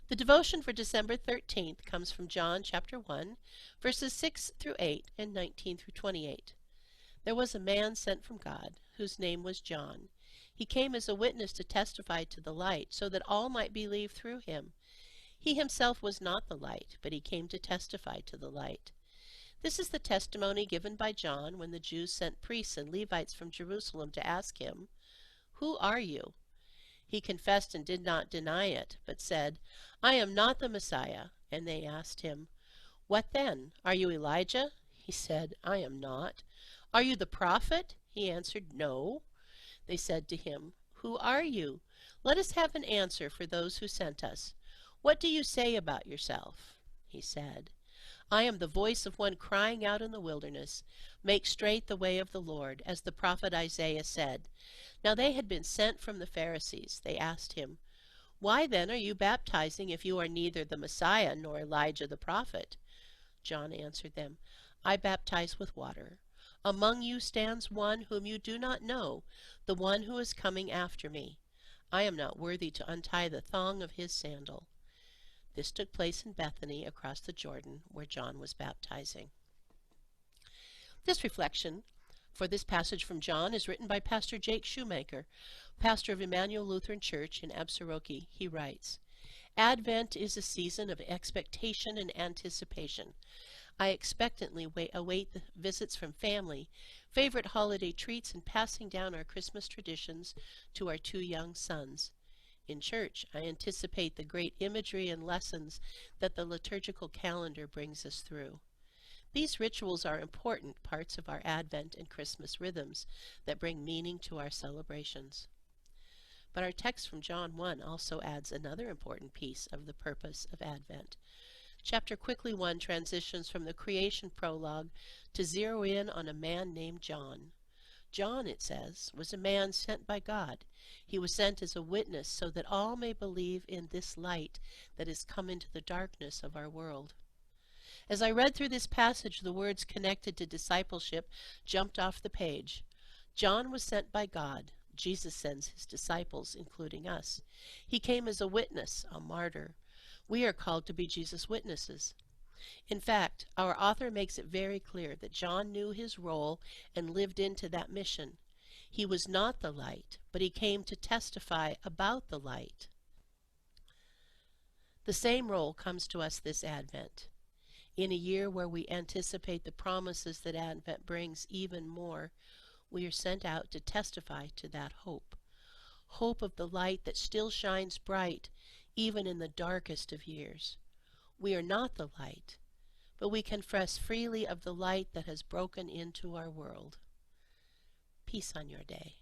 The devotion for December 13th comes from John chapter 1, verses 6 through 8 and 19 through 28. There was a man sent from God, whose name was John. He came as a witness to testify to the light, so that all might believe through him. He himself was not the light, but he came to testify to the light. This is the testimony given by John when the Jews sent priests and Levites from Jerusalem to ask him, "Who are you?" He confessed and did not deny it, but said, "I am not the Messiah." And they asked him, "What then? Are you Elijah?" He said, "I am not." "Are you the prophet?" He answered, "No." They said to him, "Who are you? Let us have an answer for those who sent us. What do you say about yourself?" He said, "I am the voice of one crying out in the wilderness, 'Make straight the way of the Lord,' as the prophet Isaiah said." Now they had been sent from the Pharisees. They asked him, "Why then are you baptizing if you are neither the Messiah nor Elijah the prophet?" John answered them, "I baptize with water. Among you stands one whom you do not know, the one who is coming after me. I am not worthy to untie the thong of his sandal." This took place in Bethany across the Jordan, where John was baptizing. This reflection for this passage from John is written by Pastor Jake Shoemaker, pastor of Emmanuel Lutheran Church in Absaroki. He writes, "Advent is a season of expectation and anticipation. I expectantly await the visits from family, favorite holiday treats, and passing down our Christmas traditions to our two young sons. In church, I anticipate the great imagery and lessons that the liturgical calendar brings us through. These rituals are important parts of our Advent and Christmas rhythms that bring meaning to our celebrations." But our text from John 1 also adds another important piece of the purpose of Advent. Chapter quickly 1 transitions from the creation prologue to zero in on a man named John. John, it says, was a man sent by God. He was sent as a witness so that all may believe in this light that has come into the darkness of our world. As I read through this passage, the words connected to discipleship jumped off the page. John was sent by God. Jesus sends his disciples, including us. He came as a witness, a martyr. We are called to be Jesus' witnesses. In fact, our author makes it very clear that John knew his role and lived into that mission. He was not the light, but he came to testify about the light. The same role comes to us this Advent. In a year where we anticipate the promises that Advent brings even more, we are sent out to testify to that hope. Hope of the light that still shines bright, even in the darkest of years. We are not the light, but we confess freely of the light that has broken into our world. Peace on your day.